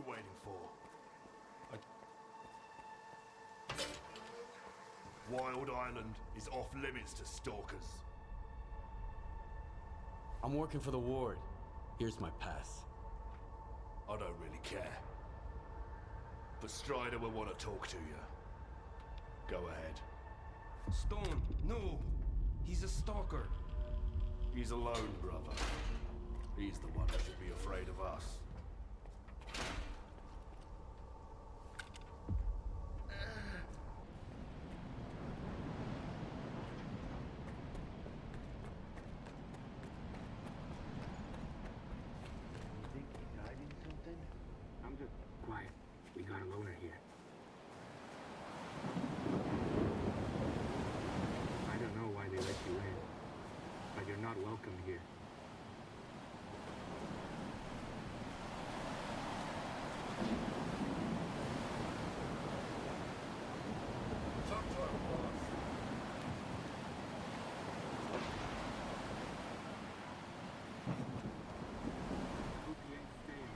you waiting for? Wild Island is off limits to stalkers. I'm working for the ward. Here's my pass. I don't really care. But Strider will want to talk to you. Go ahead. Stone, no! He's a stalker. He's alone, brother. He's the one who should be afraid of us. Think he's hiding something? I'm just quiet. We got a loner here. I don't know why they let you in, but you're not welcome here. Hope you ain't staying.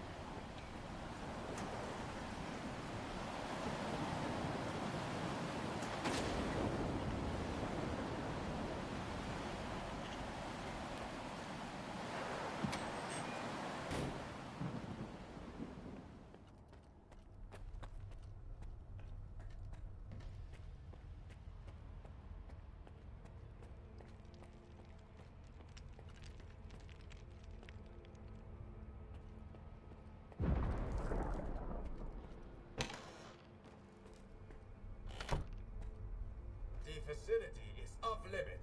The facility is off limit.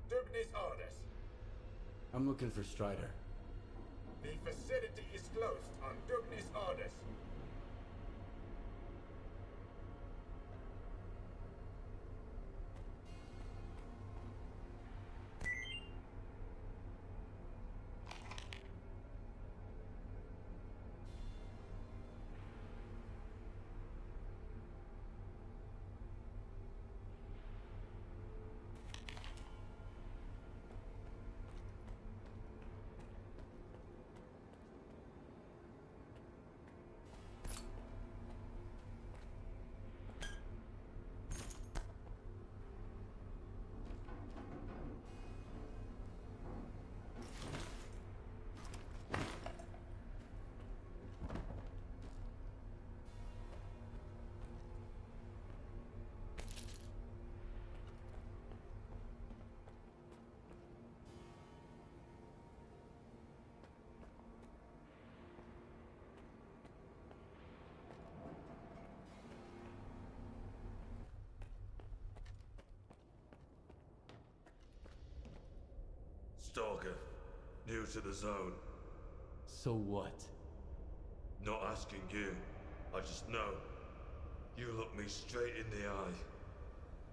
Dugni's orders. I'm looking for Strider. The facility is closed on Dugni's orders. Stalker, new to the zone. So what? Not asking you, I just know. You look me straight in the eye.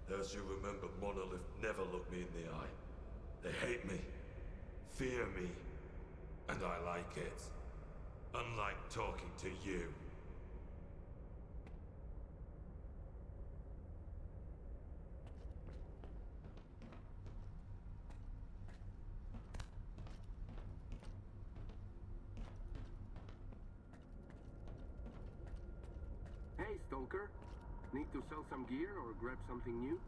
Those who remember Monolith never look me in the eye. They hate me, fear me, and I like it. Unlike talking to you. Hey, Stalker. Need to sell some gear or grab something new?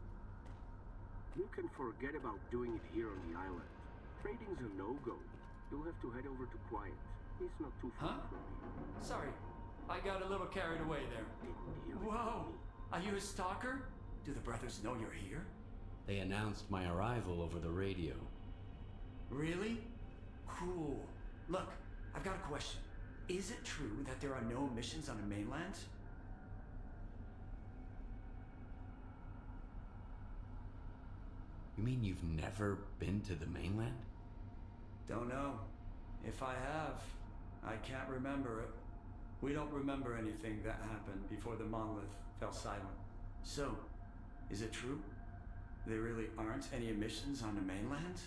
You can forget about doing it here on the island. Trading's a no-go. You'll have to head over to Quiet. He's not too far Huh? from here. Sorry, I got a little carried away there. Didn't hear it Whoa! from me. Are you a stalker? Do the brothers know you're here? They announced my arrival over the radio. Really? Cool. Look, I've got a question. Is it true that there are no missions on the mainland? You mean you've never been to the mainland? Don't know. If I have, I can't remember it. We don't remember anything that happened before the monolith fell silent. So, is it true? There really aren't any emissions on the mainland?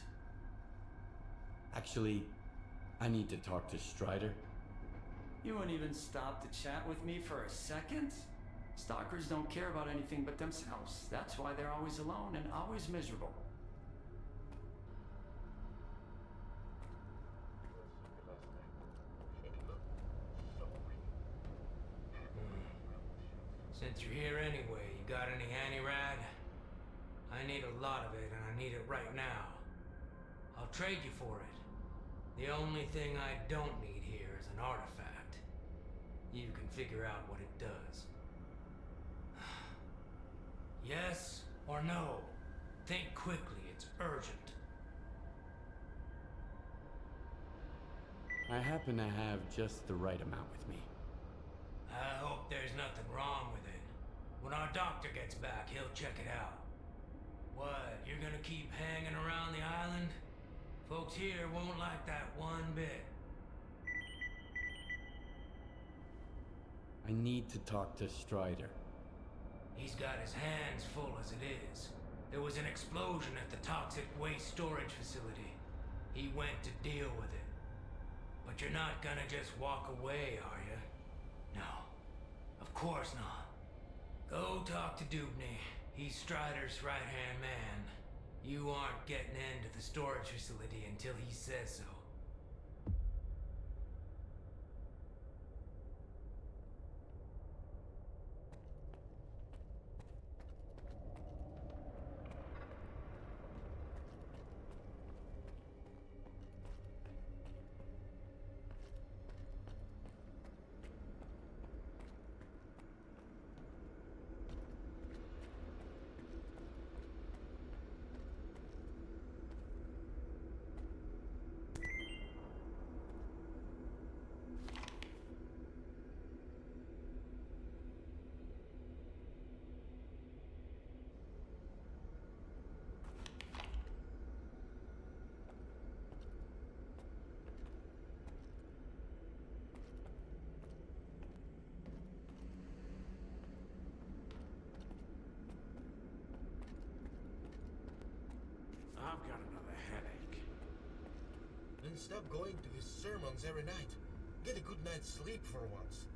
Actually, I need to talk to Strider. You wouldn't even stop to chat with me for a second? Stalkers don't care about anything but themselves. That's why they're always alone and always miserable. Since you're here anyway, you got any anti-rad? I need a lot of it, and I need it right now. I'll trade you for it. The only thing I don't need here is an artifact. You can figure out what it does. Yes or no? Think quickly, it's urgent. I happen to have just the right amount with me. I hope there's nothing wrong with it. When our doctor gets back, he'll check it out. What, you're gonna keep hanging around the island? Folks here won't like that one bit. I need to talk to Strider. He's got his hands full as it is. There was an explosion at the toxic waste storage facility. He went to deal with it. But you're not gonna just walk away, are you? No, of course not. Go talk to Dubney. He's Strider's right-hand man. You aren't getting into the storage facility until he says so. I've got another headache. Then stop going to his sermons every night. Get a good night's sleep for once.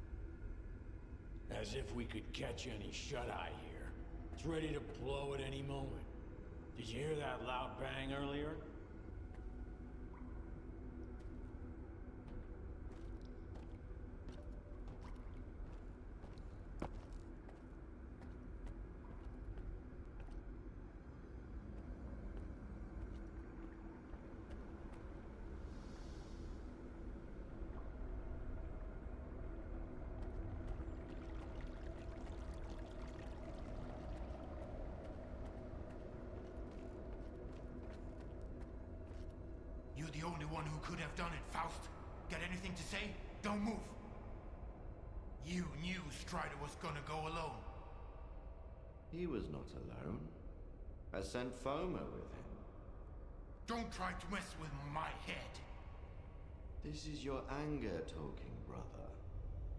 As if we could catch any shut-eye here. It's ready to blow at any moment. Did you hear that loud bang earlier? You're the only one who could have done it, Faust. Got anything to say? Don't move. You knew Strider was gonna go alone. He was not alone. I sent Foma with him. Don't try to mess with my head. This is your anger talking, brother.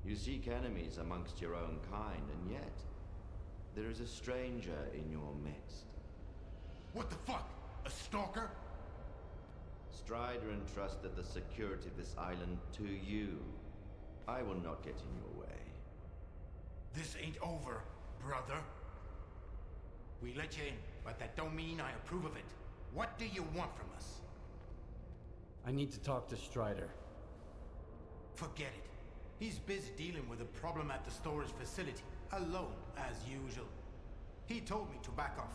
You seek enemies amongst your own kind, and yet there is a stranger in your midst. What the fuck? A stalker? Strider entrusted the security of this island to you. I will not get in your way. This ain't over, brother. We let you in, but that don't mean I approve of it. What do you want from us? I need to talk to Strider. Forget it. He's busy dealing with a problem at the storage facility, alone, as usual. He told me to back off.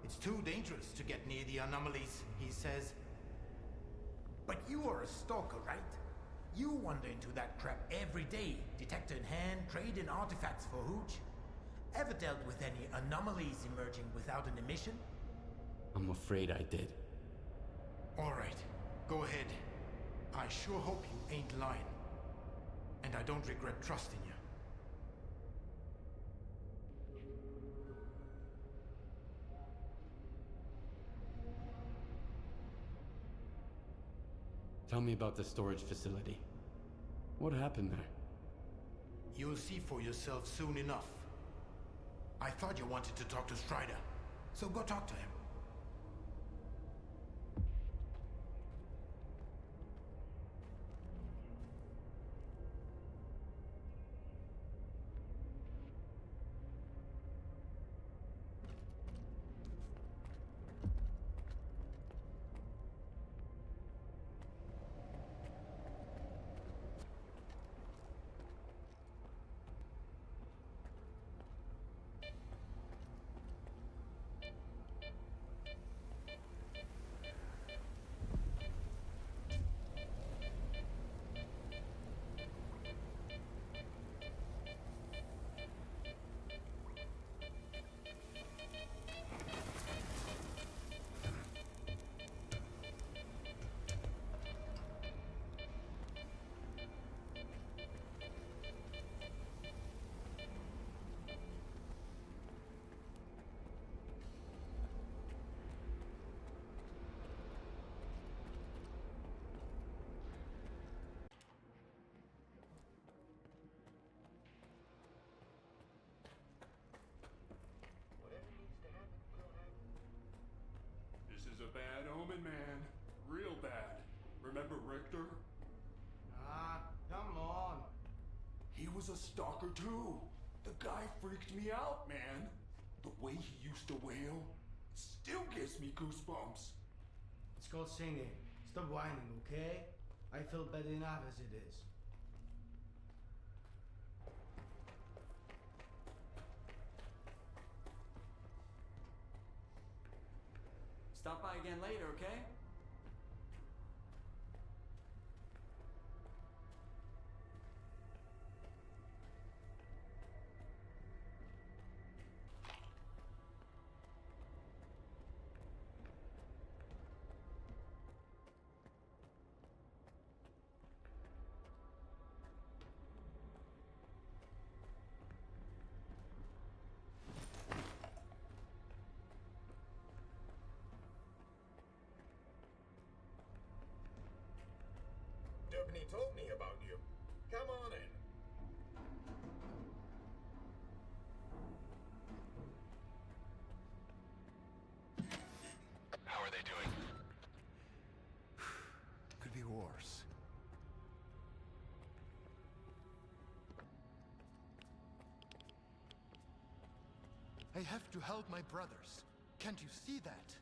It's too dangerous to get near the anomalies, he says. But you are a stalker, right? You wander into that trap every day, detector in hand, trading artifacts for hooch. Ever dealt with any anomalies emerging without an emission? I'm afraid I did. All right, go ahead. I sure hope you ain't lying. And I don't regret trusting you. Tell me about the storage facility. What happened there? You'll see for yourself soon enough. I thought you wanted to talk to Strider, so go talk to him. bad omen, man. Real bad. Remember Richter? Ah, come on. He was a stalker too. The guy freaked me out, man. The way he used to wail still gives me goosebumps. It's called singing. Stop whining, okay? I feel bad enough as it is. Stop by again later, okay? Dubney told me about you. Come on in. How are they doing? Could be worse. I have to help my brothers. Can't you see that?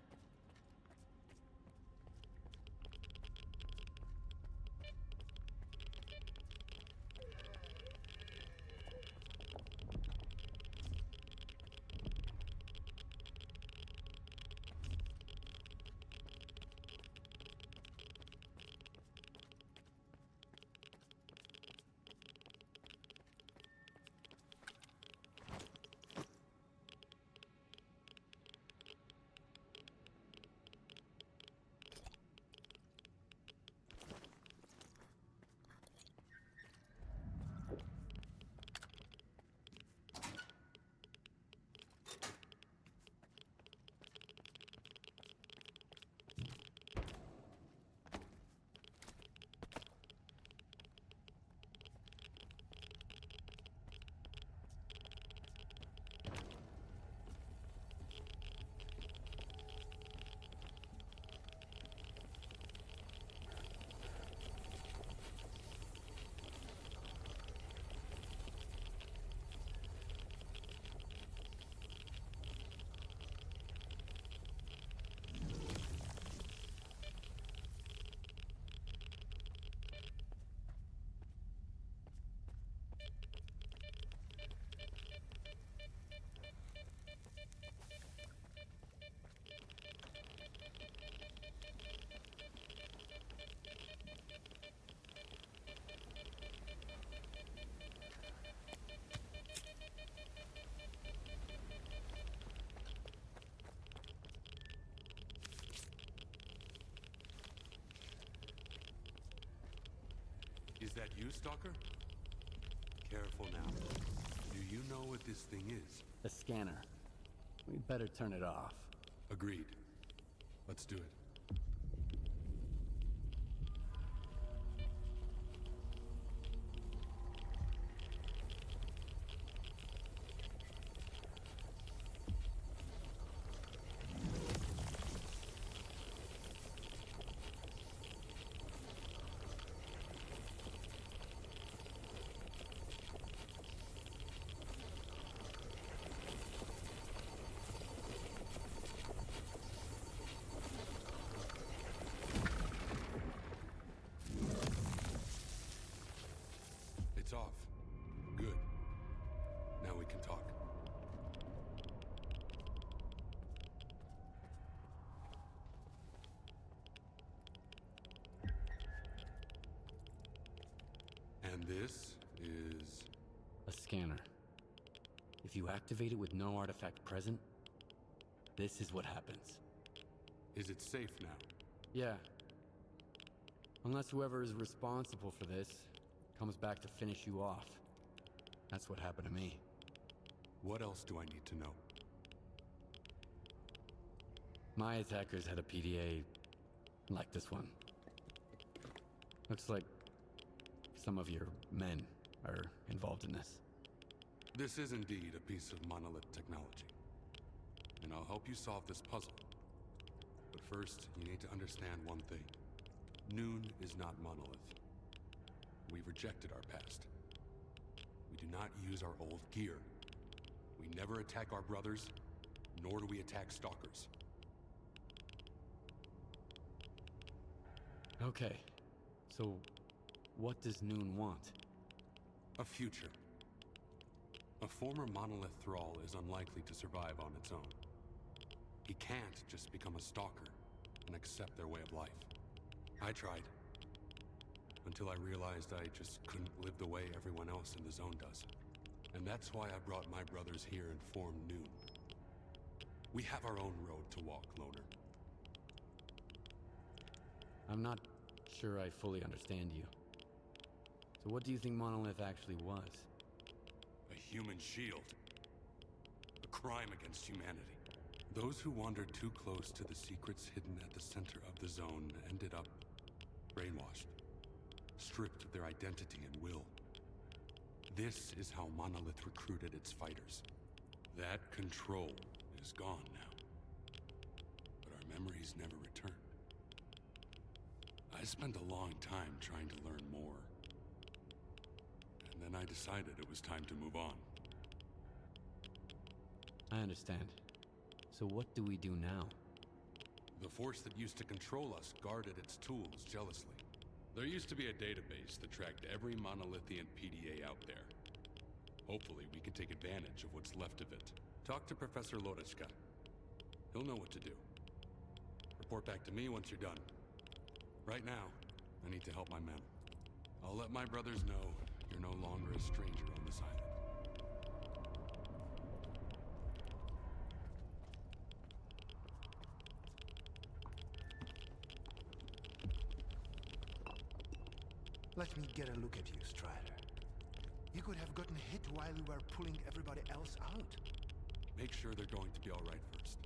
Is that you, Stalker? Careful now. Do you know what this thing is? A scanner. We'd better turn it off. Agreed. Let's do it. It's off. Good. Now we can talk. And this is... A scanner. If you activate it with no artifact present, this is what happens. Is it safe now? Yeah. Unless whoever is responsible for this comes back to finish you off. That's what happened to me. What else do I need to know? My attackers had a PDA like this one. Looks like some of your men are involved in this. This is indeed a piece of monolith technology. And I'll help you solve this puzzle. But First, you need to understand one thing. Noon is not Monolith. We've rejected our past. We do not use our old gear. We never attack our brothers, nor do we attack Stalkers. Okay, so what does Noon want? A future. A former Monolith thrall is unlikely to survive on its own. He can't just become a Stalker and accept their way of life. I tried. Until I realized I just couldn't live the way everyone else in the zone does. And that's why I brought my brothers here and formed Noon. We have our own road to walk, Loner. I'm not sure I fully understand you. So what do you think Monolith actually was? A human shield. A crime against humanity. Those who wandered too close to the secrets hidden at the center of the zone ended up brainwashed, stripped of their identity and will. This is how Monolith recruited its fighters. That control is gone now. But our memories never returned. I spent a long time trying to learn more. And then I decided it was time to move on. I understand. So what do we do now? The force that used to control us guarded its tools jealously. There used to be a database that tracked every Monolithian PDA out there. Hopefully we can take advantage of what's left of it. Talk to Professor Lodeshka. He'll know what to do. Report back to me once you're done. Right now, I need to help my men. I'll let my brothers know you're no longer a stranger on this island. Let me get a look at you, Strider. You could have gotten hit while you were pulling everybody else out. Make sure they're going to be all right first.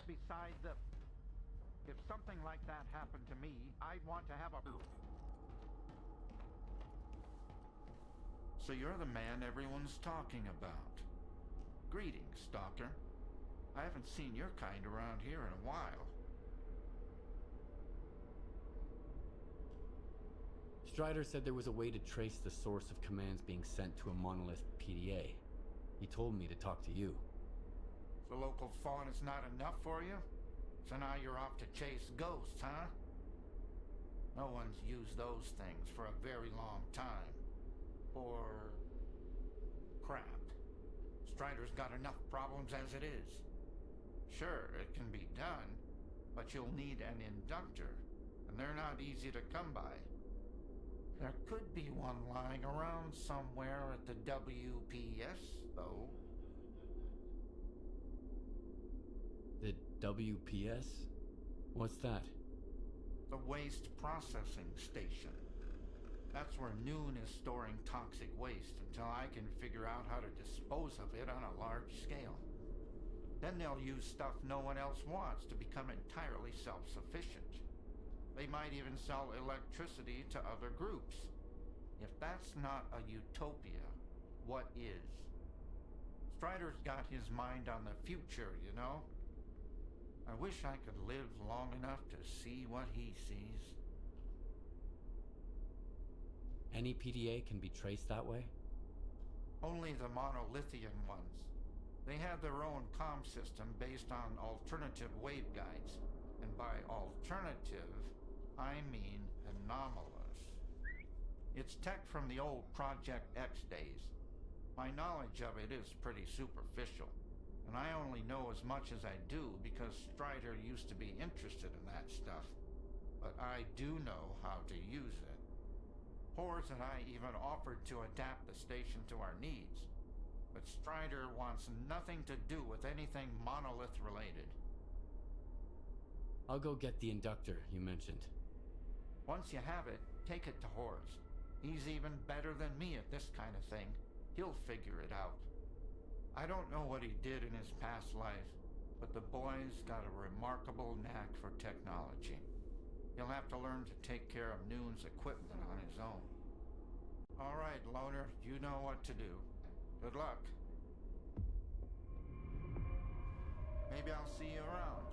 Beside the... If something like that happened to me, I'd want to have a... So you're the man everyone's talking about. Greetings, Stalker. I haven't seen your kind around here in a while. Strider said there was a way to trace the source of commands being sent to a Monolith PDA. He told me to talk to you. The local fawn is not enough for you? So now you're off to chase ghosts, huh? No one's used those things for a very long time. Or... crap. Strider's got enough problems as it is. Sure, it can be done, but you'll need an inductor, and they're not easy to come by. There could be one lying around somewhere at the WPS, though. The WPS? What's that? The Waste Processing Station. That's where Noon is storing toxic waste until I can figure out how to dispose of it on a large scale. Then they'll use stuff no one else wants to become entirely self-sufficient. They might even sell electricity to other groups. If that's not a utopia, what is? Strider's got his mind on the future, you know? I wish I could live long enough to see what he sees. Any PDA can be traced that way? Only the Monolithian ones. They have their own comm system based on alternative waveguides. And by alternative, I mean anomalous. It's tech from the old Project X days. My knowledge of it is pretty superficial. And I only know as much as I do because Strider used to be interested in that stuff. but I do know how to use it. Horse and I even offered to adapt the station to our needs, but Strider wants nothing to do with anything monolith related. I'll go get the inductor you mentioned. Once you have it, take it to Horse. He's even better than me at this kind of thing. He'll figure it out. I don't know what he did in his past life, but the boy's got a remarkable knack for technology. He'll have to learn to take care of Noon's equipment on his own. All right, Loner, you know what to do. Good luck. Maybe I'll see you around.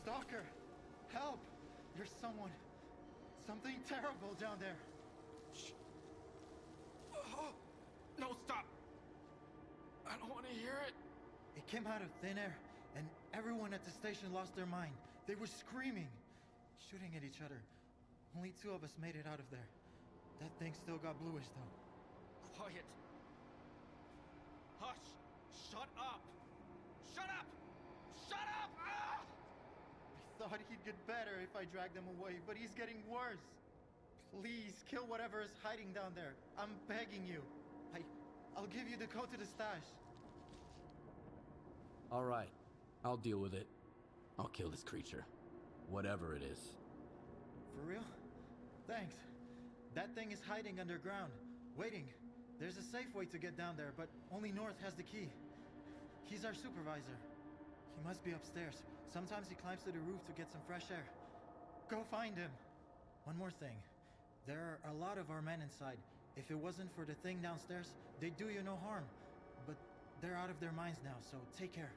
Stalker! Help! There's someone... something terrible down there. Shh. Oh, no, stop! I don't want to hear it. It came out of thin air, and everyone at the station lost their mind. They were screaming, shooting at each other. Only 2 of us made it out of there. That thing still got bluish, though. Quiet. Hush! Shut up! Shut up! Shut up! Ah! I thought he'd get better if I dragged him away, but he's getting worse. Please, kill whatever is hiding down there. I'm begging you. I'll give you the code to the stash. All right, I'll deal with it. I'll kill this creature, whatever it is. For real? Thanks. That thing is hiding underground, waiting. There's a safe way to get down there, but only North has the key. He's our supervisor. He must be upstairs. Sometimes he climbs to the roof to get some fresh air. Go find him. One more thing. There are a lot of our men inside. If it wasn't for the thing downstairs, they'd do you no harm. But they're out of their minds now, so take care.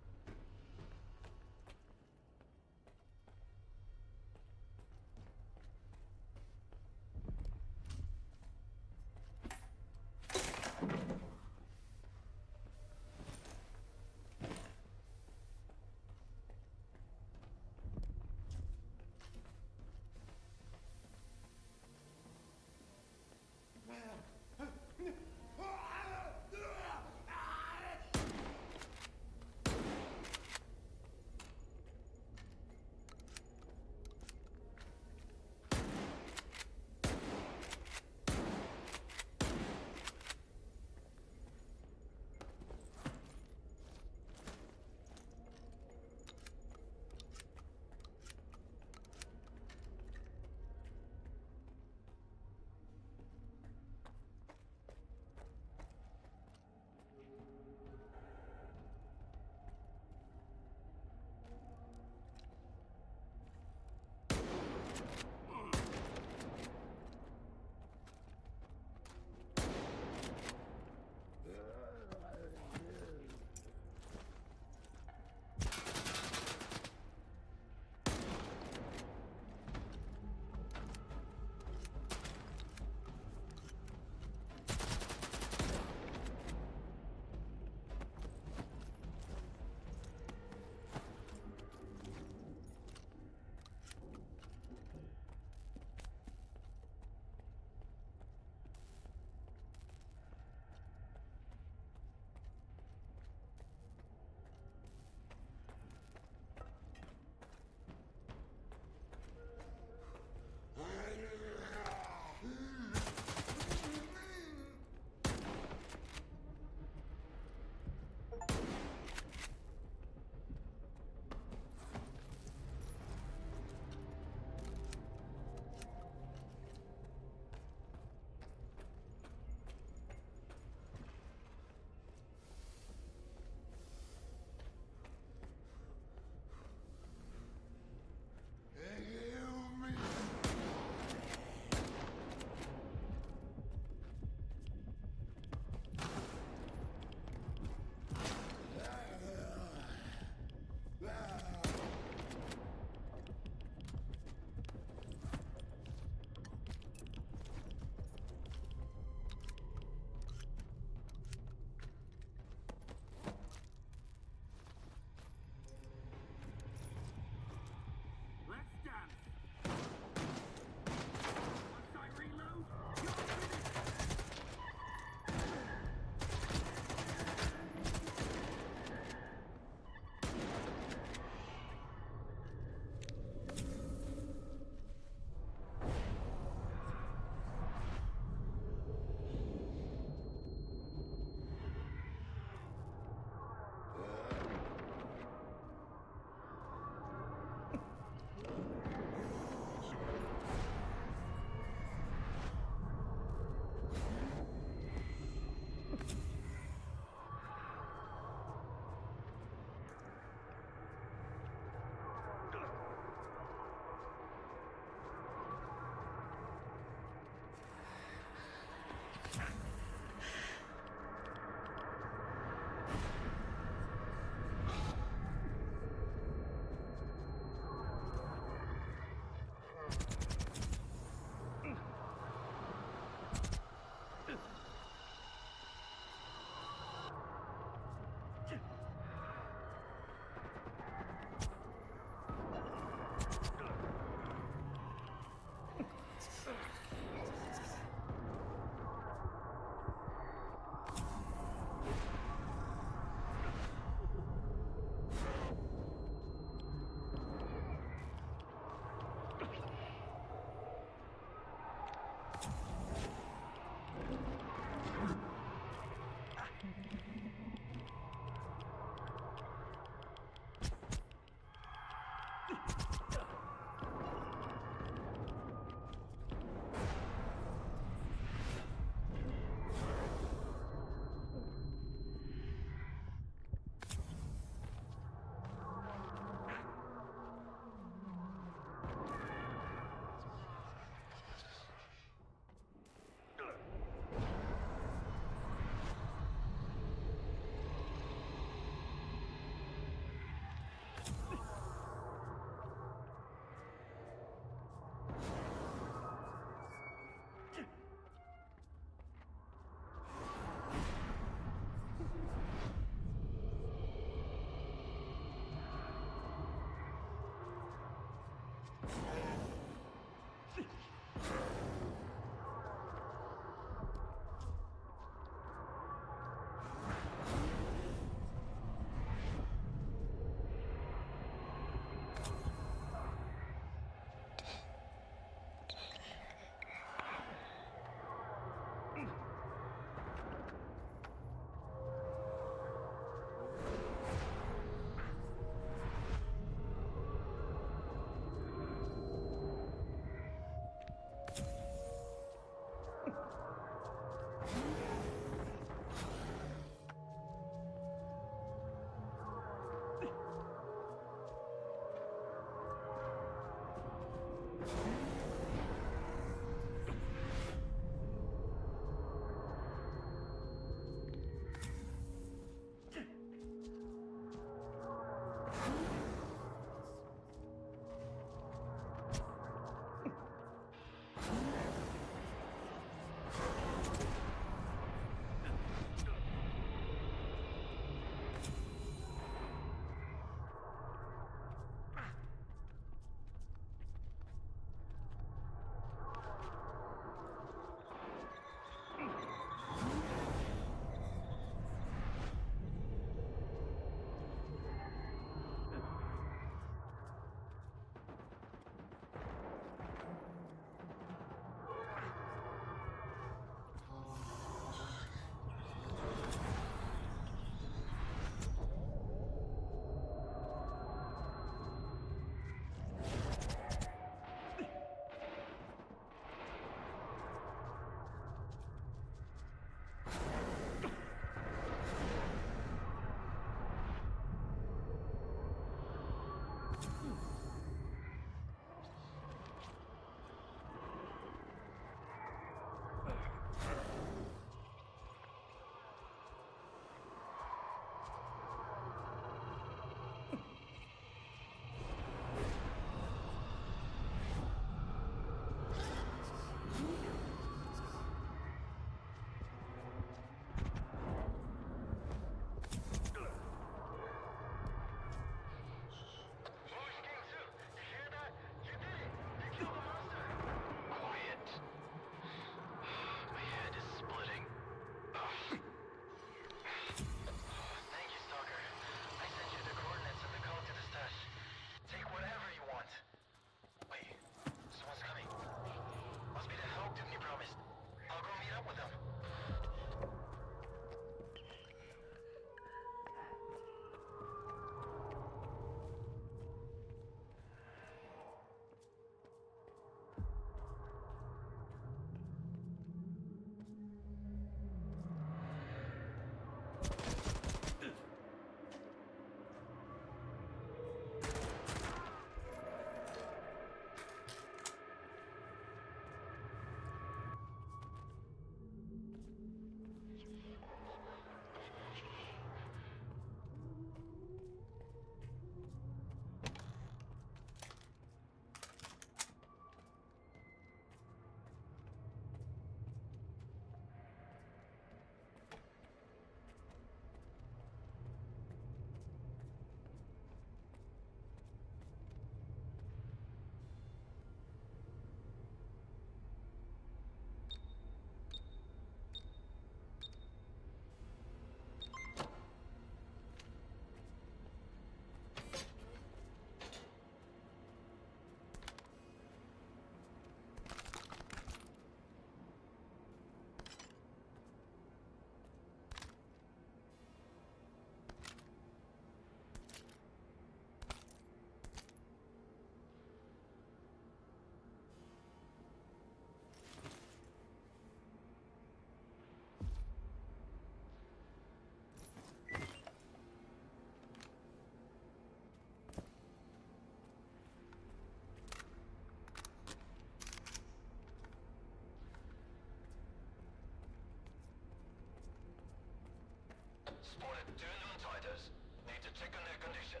Spotted two noon fighters. Need to check on their condition.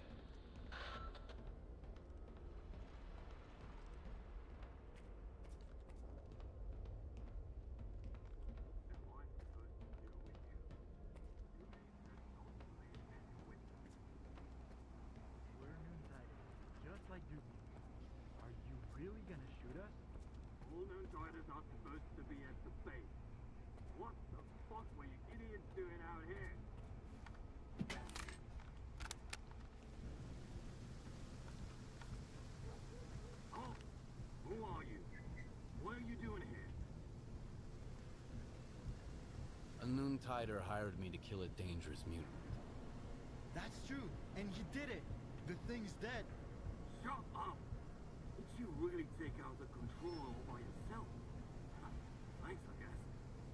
We're noon fighters, just like Duke. Are you really gonna shoot us? All known riders are supposed to be at the base. What the fuck were you idiots doing out here? Oh, who are you? What are you doing here? A Noontider hired me to kill a dangerous mutant. That's true, and he did it. The thing's dead. Shut up! Did you really take out the control all by yourself? Thanks, I guess.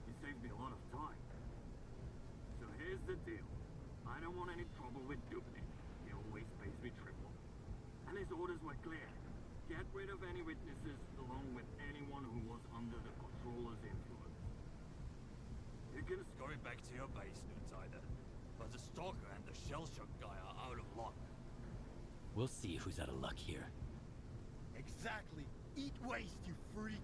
You saved me a lot of time. So here's the deal. I don't want any trouble with Dubny. He always pays me triple. And his orders were clear. Get rid of any witnesses along with anyone who was under the controller's influence. You can scurry back to your base, Noontider. But the Stalker and the shell-shock guy are out of luck. We'll see who's out of luck here. Exactly. Eat waste, you freak.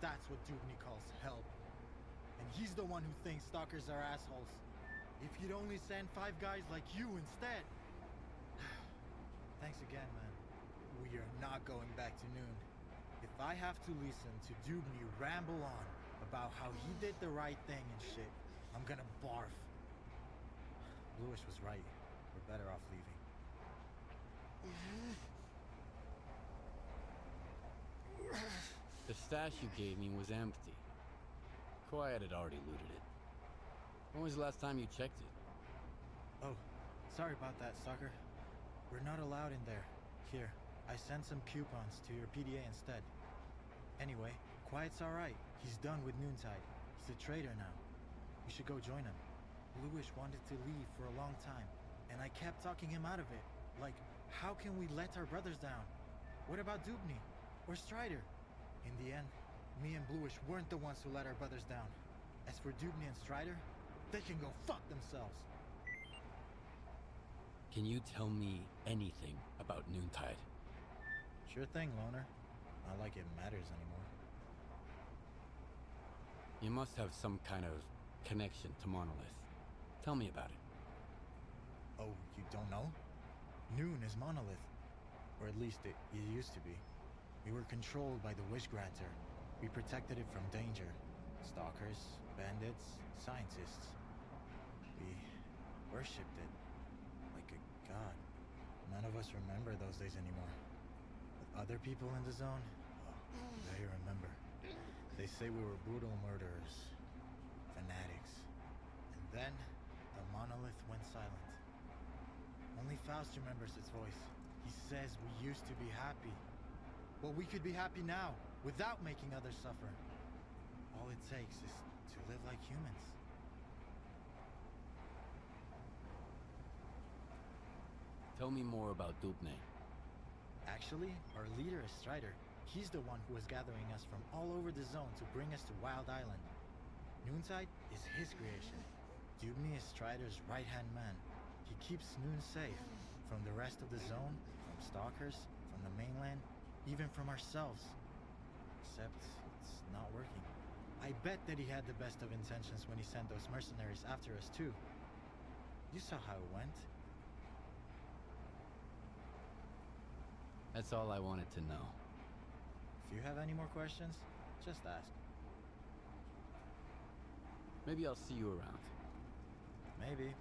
That's what Dubny calls help. And he's the one who thinks Stalkers are assholes. If you'd only send 5 guys like you instead. Thanks again, man. We are not going back to Noon. If I have to listen to Dubny ramble on about how he did the right thing and shit, I'm gonna barf. Bluish was right. We're better off leaving. The stash you gave me was empty. Quiet had already looted it. When was the last time you checked it? Oh, sorry about that, Stalker. We're not allowed in there. Here, I sent some coupons to your PDA instead. Anyway, Quiet's alright. He's done with Noontide. He's a traitor now. We should go join him. Bluish wanted to leave for a long time, and I kept talking him out of it. Like, how can we let our brothers down? What about Dubny? Or Strider? In the end, me and Bluish weren't the ones who let our brothers down. As for Dubny and Strider, they can go fuck themselves. Can you tell me anything about Noontide? Sure thing, Loner. Not like it matters anymore. You must have some kind of connection to Monolith. Tell me about it. Oh, you don't know? Noon is Monolith. Or at least it used to be. We were controlled by the Wishgranter. We protected it from danger. Stalkers, bandits, scientists. We worshipped it. Like a god. None of us remember those days anymore. But other people in the zone, oh, they remember. They say we were brutal murderers. Fanatics. And then, the monolith went silent. Only Faust remembers its voice. He says we used to be happy. Well, we could be happy now, without making others suffer. All it takes is to live like humans. Tell me more about Dubny. Actually, our leader is Strider. He's the one who is gathering us from all over the zone to bring us to Wild Island. Noontide is his creation. Dubny is Strider's right-hand man. He keeps Noon safe from the rest of the zone, from stalkers, from the mainland, even from ourselves. Except it's not working. I bet that he had the best of intentions when he sent those mercenaries after us too. You saw how it went. That's all I wanted to know. If you have any more questions, just ask. Maybe I'll see you around. Maybe.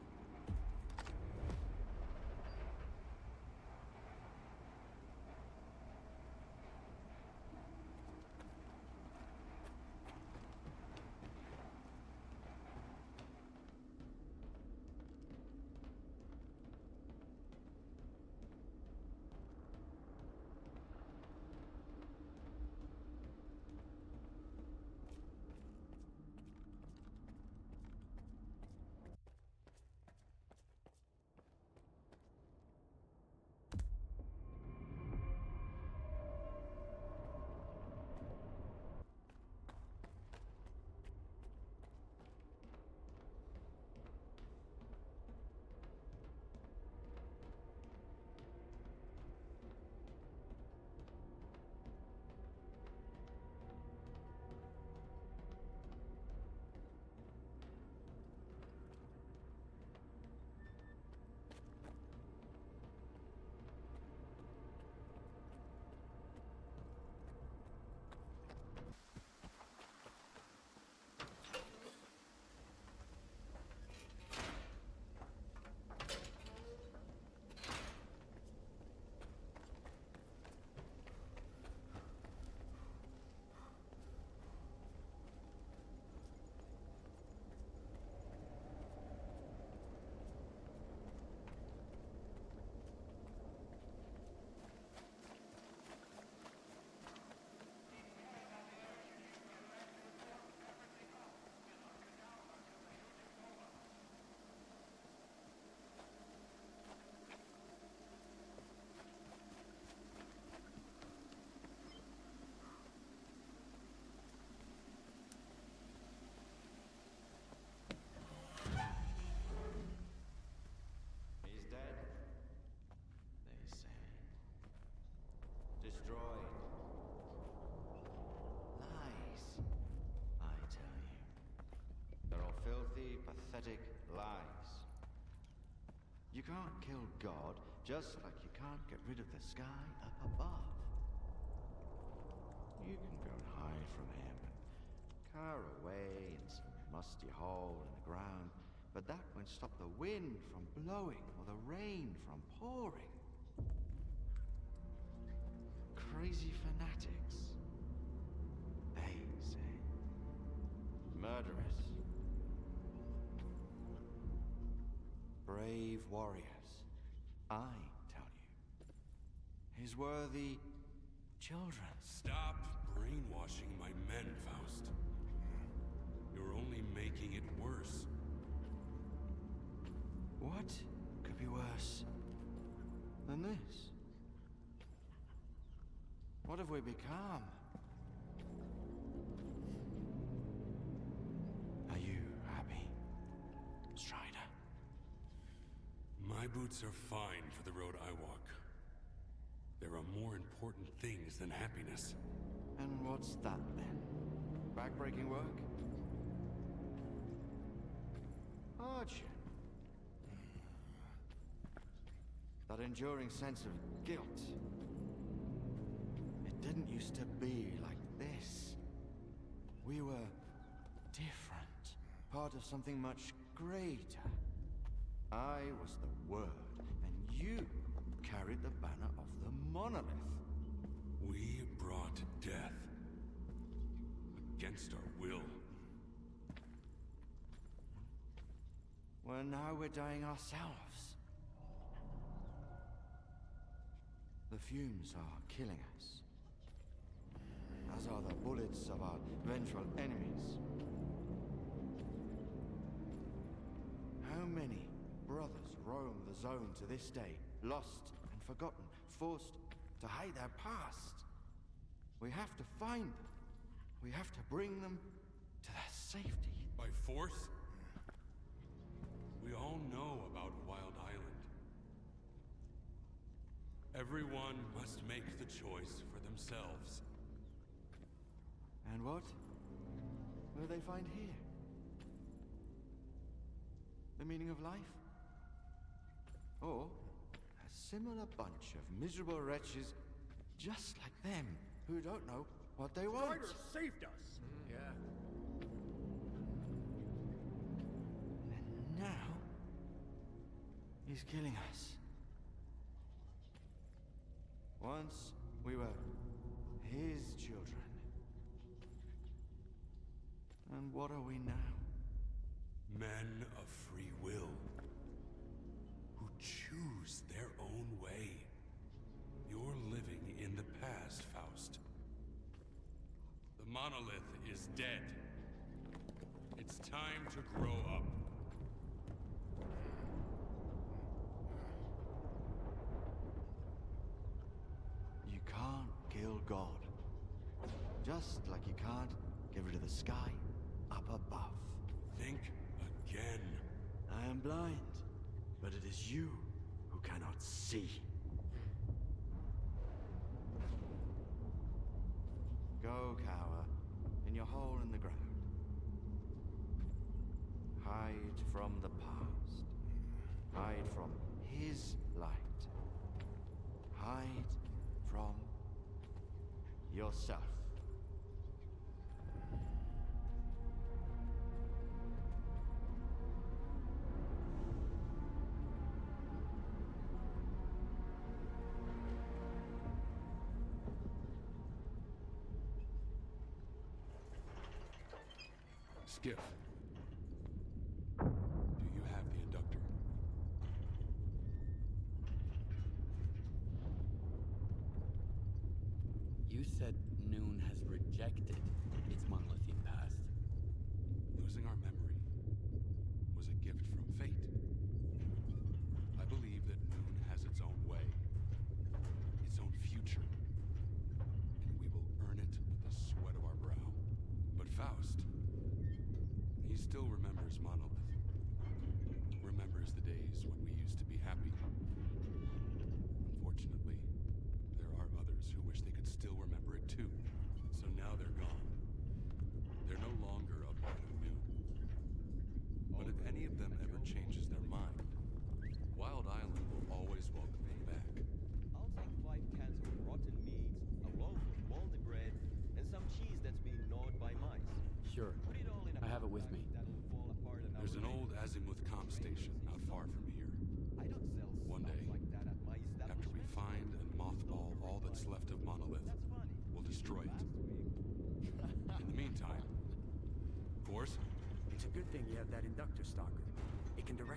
You can't kill God, just like you can't get rid of the sky up above. You can go and hide from him and cower away in some musty hole in the ground, but that won't stop the wind from blowing or the rain from pouring. Crazy fanatics, they say. Murderers. Brave warriors, I tell you. His worthy children. Stop brainwashing my men, Faust. You're only making it worse. What could be worse than this? What have we become? Are you happy, Strider? My boots are fine for the road I walk. There are more important things than happiness. And what's that then? Backbreaking work? Hardship? That enduring sense of guilt? It didn't used to be like this. We were different, part of something much greater. I was the Word, and you carried the banner of the monolith. We brought death. Against our will. Well, now we're dying ourselves. The fumes are killing us. As are the bullets of our vengeful enemies. How many brothers roam the zone to this day, lost and forgotten, forced to hide their past? We have to find them. We have to bring them to their safety. By force? We all know about Wild Island. Everyone must make the choice for themselves. And what will they find here? The meaning of life? Or a similar bunch of miserable wretches just like them who don't know what they want? Strider saved us! Yeah. And now he's killing us. Once we were his children. And what are we now? Men of free will. Who choose their own way. You're living in the past, Faust. The monolith is dead. It's time to grow up. You can't kill God. Just like you can't get rid of the sky up above. Think again. I am blind, but it is you who cannot see. Go cower in your hole in the ground. Hide from the past. Hide from his light. Hide from yourself. Skiff. Do you have the inductor? You said Noon has rejected its monolithian past. Losing our memory was a gift from fate. I believe that Noon has its own way, its own future, and we will earn it with the sweat of our brow. But Faust, he still remembers Monolith. Remembers the days when we used to be happy. Unfortunately, there are others who wish they could still remember it too. So now they're gone.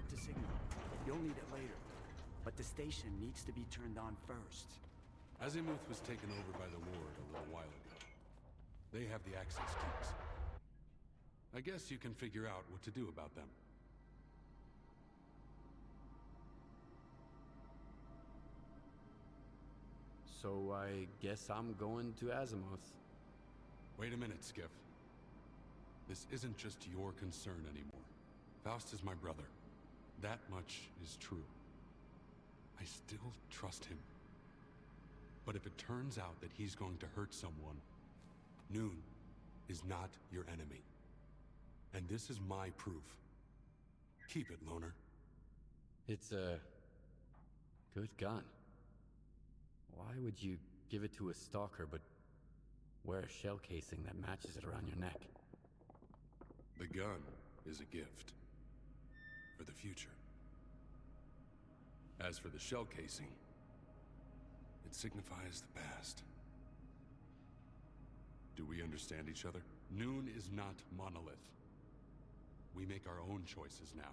back to signal. You'll need it later. But the station needs to be turned on first. Azimuth was taken over by the Ward a little while ago. They have the access keys. I guess you can figure out what to do about them. So I guess I'm going to Azimuth. Wait a minute, Skiff. This isn't just your concern anymore. Faust is my brother. That much is true. I still trust him. But if it turns out that he's going to hurt someone, Noon is not your enemy. And this is my proof. Keep it, Loner. It's a good gun. Why would you give it to a stalker but wear a shell casing that matches it around your neck? The gun is a gift. For the future. As for the shell casing, it signifies the past. Do we understand each other? Noon is not Monolith. We make our own choices now.